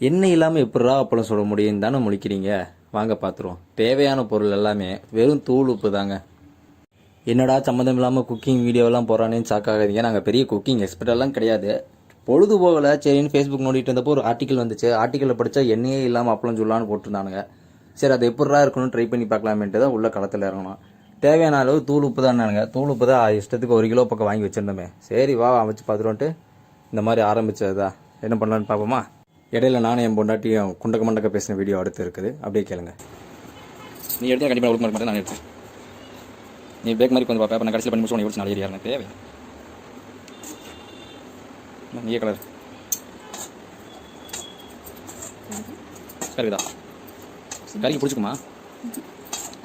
எண்ணெய் இல்லாமல் எப்படிரா அப்பளம் சுட முடியும் தானே முழிக்கிறீங்க. வாங்க பார்த்துருவோம். தேவையான பொருள் எல்லாமே வெறும் தூள் உப்பு தாங்க. என்னடா சம்மந்தம் இல்லாமல் குக்கிங் வீடியோலாம் போகிறானேன்னு சாக்காகாதீங்க. நாங்கள் பெரிய குக்கிங் எக்ஸ்பர்ட்டெல்லாம் கிடையாது. பொழுது போகலை சரின்னு ஃபேஸ்புக் நோண்டிட்டு இருந்தப்போ ஒரு ஆர்டிக்கல் வந்துச்சு. ஆர்டிக்கலில் படித்தா எண்ணெயே இல்லாமல் அப்பளம் சொல்லலான்னு போட்டிருந்தானுங்க. சரி அது எப்படிரா இருக்கணும்னு ட்ரை பண்ணி பார்க்கலாமேன்ட்டு தான் உள்ள களத்தில் இறங்கணும். தேவையான அளவு தூள் உப்பு தானானுங்க. தூள் உப்பு தான் இஷ்டத்துக்கு 1 கிலோ பக்கம் வாங்கி வச்சிருந்தோமே. சரி வா வச்சு பார்த்துருவோன்ட்டு இந்த மாதிரி ஆரம்பிச்சதா. என்ன பண்ணலான்னு பார்ப்போமா. இடையில நானும் என் பொண்டாட்டியும் குண்டக்க மண்டக்க பேசின வீடியோ அடுத்து இருக்குது. அப்படியே கேளுங்க. நீ எடுத்து கண்டிப்பாக கொடுக்க மாட்டேன். நான் எடுத்தேன். நீ பேக் மாதிரி கொஞ்சம் பார்ப்பேன். நான் கடைசியில் பண்ணி முடிச்சு உனக்கு 4 ஏரியா எனக்கு தேவை. நீ கலர் கருக்குதா? கறிக்கு பிடிச்சிக்குமா?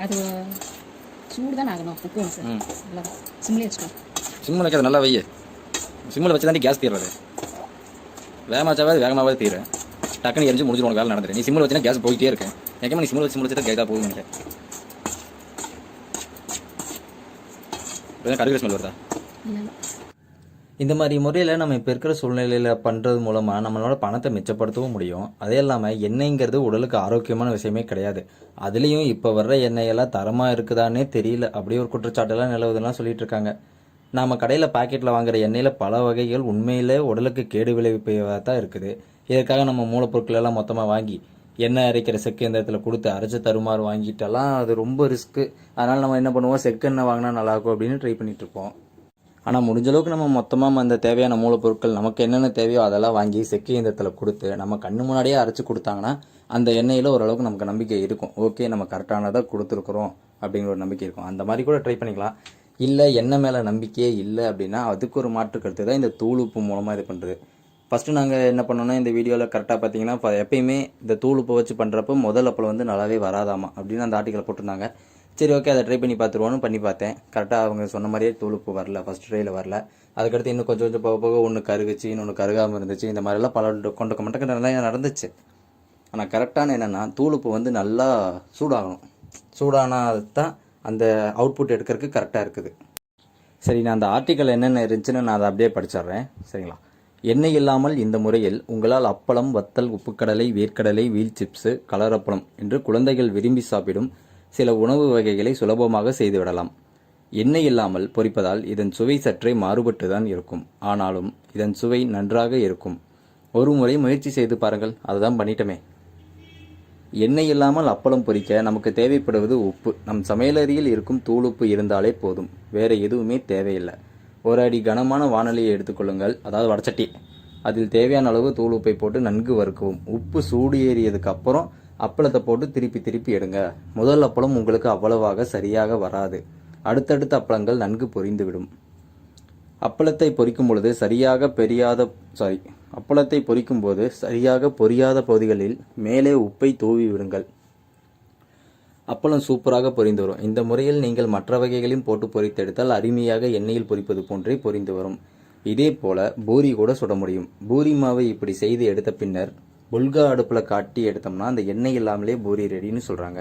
அது சூடு தான் ஆகணும். உப்பு சிம்மில் வச்சுக்கோ. சிம்மில் வைக்காது நல்லா வை. சிம்மில் வச்சு தாண்டி கேஸ் தீர்றது. வேகமாச்சாவது வேகமாவது தீரும். டக்குனு எரிஞ்சு முடிஞ்சு உனக்கு வேலை நடந்துரு. நீ சிம்மில் வச்சுன்னா கேஸ் போயிட்டே இருக்கேன். ஏக்கமா நீ சிம்மில் வச்சு முடிச்சுட்டு கேஸாக போகுதுன்னு நினைக்கிறேன். கருகிற ஸ்மெல் வருதா? இந்த மாதிரி முறையில் நம்ம இப்போ இருக்கிற சூழ்நிலையில் பண்ணுறது மூலமாக நம்மளோட பணத்தை மிச்சப்படுத்தவும் முடியும். அதே இல்லாமல் எண்ணெய்ங்கிறது உடலுக்கு ஆரோக்கியமான விஷயமே கிடையாது. அதுலேயும் இப்போ வர்ற எண்ணெயெல்லாம் தரமாக இருக்குதானே தெரியல. அப்படியே ஒரு குற்றச்சாட்டெல்லாம் நிலவுதுலாம் சொல்லிட்டு இருக்காங்க. நாம் கடையில் பாக்கெட்டில் வாங்குற எண்ணெயில் பல வகைகள் உண்மையிலே உடலுக்கு கேடு விளைவிப்பதாக தான் இருக்குது. இதற்காக நம்ம மூலப்பொருட்கள் எல்லாம் மொத்தமாக வாங்கி எண்ணெய் அரைக்கிற செக்கு எந்திரத்தில் கொடுத்து அரைச்சி தருமாறு வாங்கிட்டெல்லாம் அது ரொம்ப ரிஸ்க்கு. அதனால் நம்ம என்ன பண்ணுவோம், செக்கு எண்ணெய் வாங்கினா நல்லாயிருக்கும் அப்படின்னு ட்ரை பண்ணிகிட்டு இருப்போம். ஆனால் முடிஞ்ச அளவுக்கு நம்ம மொத்தமாக அந்த தேவையான மூலப்பொருட்கள் நமக்கு என்னென்ன தேவையோ அதெல்லாம் வாங்கி செக்கு இயந்திரத்தில் கொடுத்து நம்ம கண்ணு முன்னாடியே அரைச்சி கொடுத்தாங்கன்னா அந்த எண்ணெயில் ஓரளவுக்கு நமக்கு நம்பிக்கை இருக்கும். ஓகே நம்ம கரெக்டானதாக கொடுத்துருக்குறோம் அப்படிங்கிற ஒரு நம்பிக்கை இருக்கும். அந்த மாதிரி கூட ட்ரை பண்ணிக்கலாம். இல்லை எண்ணெய் மேலே நம்பிக்கையே இல்லை அப்படின்னா அதுக்கு ஒரு மாற்று கருத்து தான் இந்த தூள் உப்பு மூலமாக இது பண்ணுறது. ஃபஸ்ட்டு நாங்கள் என்ன பண்ணோன்னா இந்த வீடியோவில் கரெக்டாக பார்த்தீங்கன்னா எப்பயுமே இந்த தூள் உப்பை வச்சு பண்ணுறப்போ முதல் அப்பளம் வந்து நல்லாவே வராதாமா அப்படின்னு அந்த ஆர்டிக்கலை போட்டிருந்தாங்க. சரி ஓகே அதை ட்ரை பண்ணி பார்த்துருவோன்னு பண்ணி பார்த்தேன். கரெக்டாக அவங்க சொன்ன மாதிரியே தூள் உப்பு வரல. ஃபஸ்ட் ட்ரையில் வரல. அதுக்கடுத்து இன்னும் கொஞ்சம் கொஞ்சம் போக போக ஒன்று கருகுச்சு, இன்னொன்று கருகாமல் இருந்துச்சு. இந்த மாதிரிலாம் பல கொண்ட மட்டக்க நல்லா நடந்துச்சு. ஆனால் கரெக்டான என்னென்னா தூள் உப்பு வந்து நல்லா சூடாகணும். சூடானால் தான் அந்த அவுட்புட் எடுக்கிறதுக்கு கரெக்டாக இருக்குது. சரி நான் அந்த ஆர்டிக்கல் என்னென்ன இருந்துச்சுன்னு நான் அதை அப்படியே படிச்சிடுறேன். சரிங்களா. எண்ணெய் இல்லாமல் இந்த முறையில் உங்களால் அப்பளம், வத்தல், உப்புக்கடலை, வேர்க்கடலை, வீல் சிப்ஸு, கலர் அப்பளம் என்று குழந்தைகள் விரும்பி சாப்பிடும் சில உணவு வகைகளை சுலபமாக செய்துவிடலாம். எண்ணெய் இல்லாமல் பொரிப்பதால் இதன் சுவை சற்றே மாறுபட்டு தான் இருக்கும். ஆனாலும் இதன் சுவை நன்றாக இருக்கும். ஒரு முறை முயற்சி செய்து பாருங்கள். அதுதான் பண்ணிட்டோமே. எண்ணெய் இல்லாமல் அப்பளம் பொரிக்க நமக்கு தேவைப்படுவது உப்பு. நம் சமையலறையில் இருக்கும் தூளுப்பு இருந்தாலே போதும். வேற எதுவுமே தேவையில்லை. 1 அடி கனமான வாணலியை எடுத்துக்கொள்ளுங்கள், அதாவது வடச்சட்டி. அதில் தேவையான அளவு தூள் உப்பை போட்டு நன்கு வறுக்கவும். உப்பு சூடு ஏறியதுக்கு அப்புறம் அப்பளத்தை போட்டு திருப்பி திருப்பி எடுங்க. முதல் அப்பளம் உங்களுக்கு அவ்வளவாக சரியாக வராது. அடுத்தடுத்த அப்பளங்கள் நன்கு பொரிந்துவிடும். அப்பளத்தை பொரிக்கும் போது சரியாக பொரியாத பகுதிகளில் மேலே உப்பை தூவி விடுங்கள். அப்பளம் சூப்பராக பொரிந்து வரும். இந்த முறையில் நீங்கள் மற்ற வகைகளையும் போட்டு பொரித்தெடுத்தால் அருமையாக எண்ணெயில் பொரிப்பது போன்றே பொரிந்து வரும். இதே போல பூரி கூட சுட முடியும். பூரி மாவை இப்படி செய்து எடுத்த பின்னர் புல்கா அடுப்பில் காட்டி எடுத்தோம்னா அந்த எண்ணெய் இல்லாமலே பூரி ரெடின்னு சொல்கிறாங்க.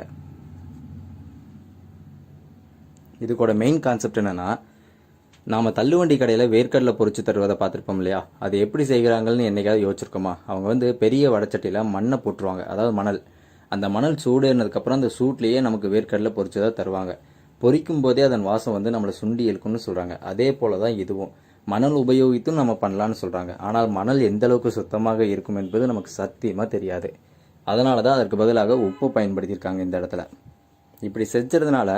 இதுக்கோட மெயின் கான்செப்ட் என்னென்னா, நாம் தள்ளுவண்டி கடையில் வேர்க்கடலை பொரிச்சு தருவதை பார்த்துருப்போம் இல்லையா. அது எப்படி செய்கிறாங்கன்னு என்னைக்காவது யோசிச்சிருக்கோமா. அவங்க வந்து பெரிய வடச்சட்டியில் மண்ணை போட்டுருவாங்க, அதாவது மணல். அந்த மணல் சூடேறினதுக்கப்புறம் அந்த சூட்லேயே நமக்கு வேர்க்கடலை பொரிச்சு தான் தருவாங்க. பொரிக்கும் போதே அதன் வாசம் வந்து நம்மளை சுண்டி இழுக்கும்னு சொல்கிறாங்க. அதே போல தான் இதுவும் மணல் உபயோகித்தும் நம்ம பண்ணலான்னு சொல்கிறாங்க. ஆனால் மணல் எந்த அளவுக்கு சுத்தமாக இருக்கும் என்பது நமக்கு சத்தியமாக தெரியாது. அதனால தான் அதற்கு பதிலாக உப்பு பயன்படுத்தியிருக்காங்க இந்த இடத்துல. இப்படி செஞ்சதுனால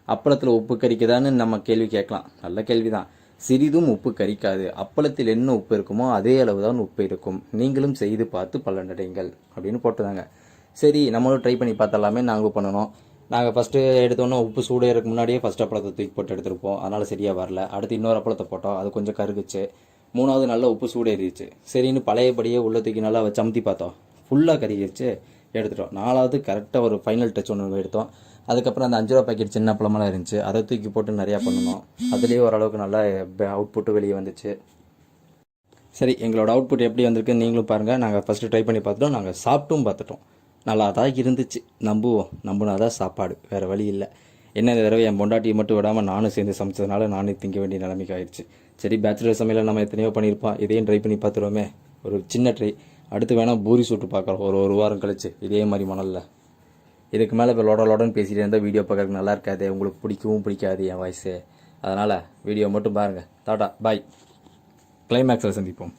அப்பளத்தில் உப்பு கரிக்குதான்னு நம்ம கேள்வி கேட்கலாம். நல்ல கேள்வி தான். சிறிதும் உப்பு கரிக்காது. அப்பளத்தில் என்ன உப்பு இருக்குமோ அதே அளவு தான் உப்பு இருக்கும். நீங்களும் செய்து பார்த்து பலனடைங்கள் அப்படின்னு போட்டுதாங்க. சரி நம்மளும் ட்ரை பண்ணி பார்த்தலாமே நாங்களும் பண்ணணும். நாங்கள் ஃபஸ்ட்டு எடுத்தோன்னே உப்பு சூடு ஏறதுக்கு முன்னாடியே ஃபஸ்ட் அப்பளத்தை தூக்கி போட்டு எடுத்துருப்போம். அதனால் சரியாக வரல. அடுத்து இன்னொரு அப்பளத்தை போட்டோம், அது கொஞ்சம் கருகுச்சு. 3வது நல்லா உப்பு சூடு ஏறிடுச்சு. சரின்னு பழையபடியே உள்ள தூக்கி நல்லா வச்சு அமுத்தி பார்த்தோம், ஃபுல்லாக கருகிடுச்சு, எடுத்துட்டோம். 4வது கரெக்டாக ஒரு ஃபைனல் டச் ஒன்று எடுத்தோம். அதுக்கப்புறம் அந்த 5 ரூபா பாக்கெட் சின்ன அப்பளமெல்லாம் இருந்துச்சு, அதை தூக்கி போட்டு நிறையா பண்ணணும். அதுலேயே ஓரளவுக்கு நல்லா அவுட்புட்டு வெளியே வந்துச்சு. சரி எங்களோட அவுட்புட் எப்படி வந்திருக்குன்னு நீங்களும் பாருங்கள். நாங்கள் ஃபஸ்ட்டு ட்ரை பண்ணி பார்த்துட்டோம், நாங்கள் சாப்பிட்டும் பார்த்துட்டோம். நல்லா தான் இருந்துச்சு. நம்புனாதான் சாப்பாடு, வேறு வழி இல்லை. என்ன இந்த தடவை என் பொண்டாட்டியை மட்டும் விடாமல் நானும் சேர்ந்து சமைச்சதுனால நானே திங்க வேண்டிய நிலைமைக்கு ஆயிடுச்சு. சரி பேச்சுலர் சமையலை நம்ம எத்தனையோ பண்ணியிருப்போம், இதையும் ட்ரை பண்ணி பார்த்துருவோமே. ஒரு சின்ன ட்ரை. அடுத்து வேணால் பூரி சுட்டு பார்க்குறோம் ஒரு வாரம் கழிச்சு இதே மாதிரி மணலில். இதுக்கு மேலே இப்போ லோடன்னு பேசிகிட்டே இருந்தால் வீடியோ பார்க்குறதுக்கு நல்லா இருக்காது, உங்களுக்கு பிடிக்கவும் பிடிக்காது என் வாய்ஸு. அதனால் வீடியோ மட்டும் பாருங்கள். டாடா பாய், கிளைமேக்ஸில் சந்திப்போம்.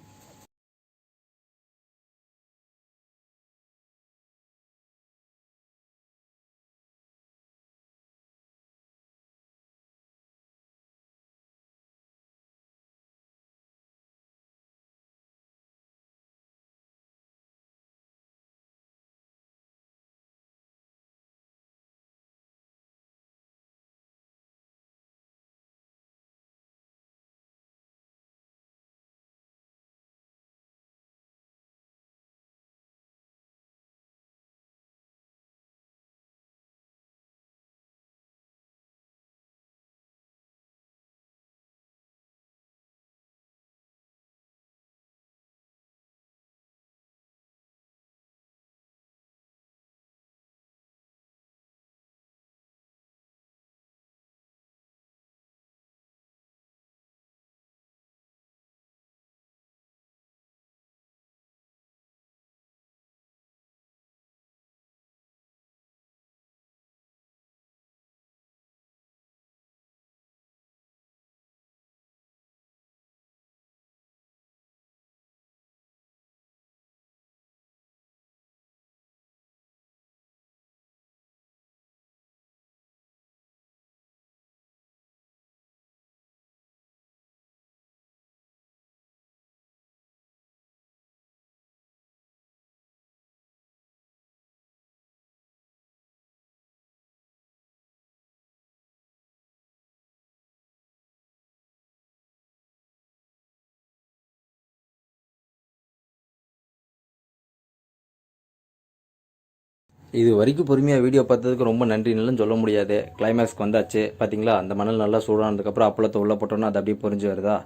இது வரைக்கும் பொறுமையாக வீடியோ பார்த்ததுக்கு ரொம்ப நன்றின்னு சொல்ல முடியாது. கிளைமேக்ஸ்க்கு வந்தாச்சு பார்த்தீங்களா. அந்த மணல் நல்லா சூடானதுக்கப்புறம் அப்பளத்தை உள்ளே போட்டோன்னா அது அப்படியே பொரிஞ்சு வருதா.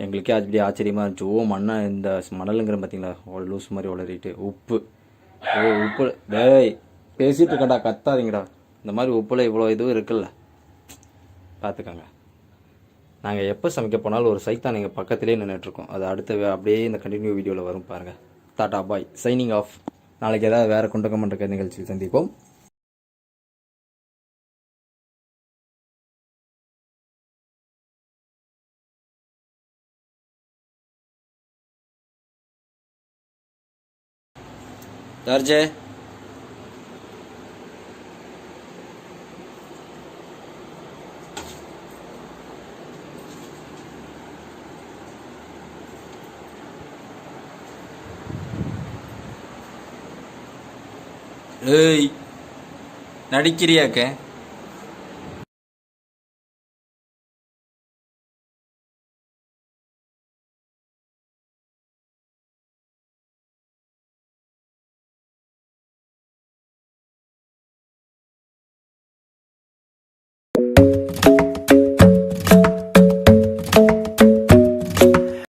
எங்களுக்கே அப்படியே ஆச்சரியமாக இருந்துச்சு. மண்ணை இந்த மணலுங்கிற பார்த்தீங்களா லூஸ் மாதிரி உளறிட்டு. உப்பு உப்பு டேய் பேசிகிட்டு இருக்கடா, கத்தாதீங்கடா. இந்த மாதிரி உப்பில் இவ்வளோ இதுவும் இருக்குல்ல, பார்த்துக்கோங்க. நாங்கள் எப்போ சமைக்க போனாலும் ஒரு சைத்தான் எங்கள் பக்கத்துலேயே நின்றுட்டுருக்கோம். அது அடுத்த அப்படியே இந்த கண்டினியூ வீடியோவில் வரும் பாருங்கள். டாடா பாய், சைனிங் ஆஃப். நாளைக்கு ஏதாவது வேறு குண்டக்கமன்ற நிகழ்ச்சியில் சந்திப்போம். யார்ஜே ஏய் நடிக்கிறியாக்க?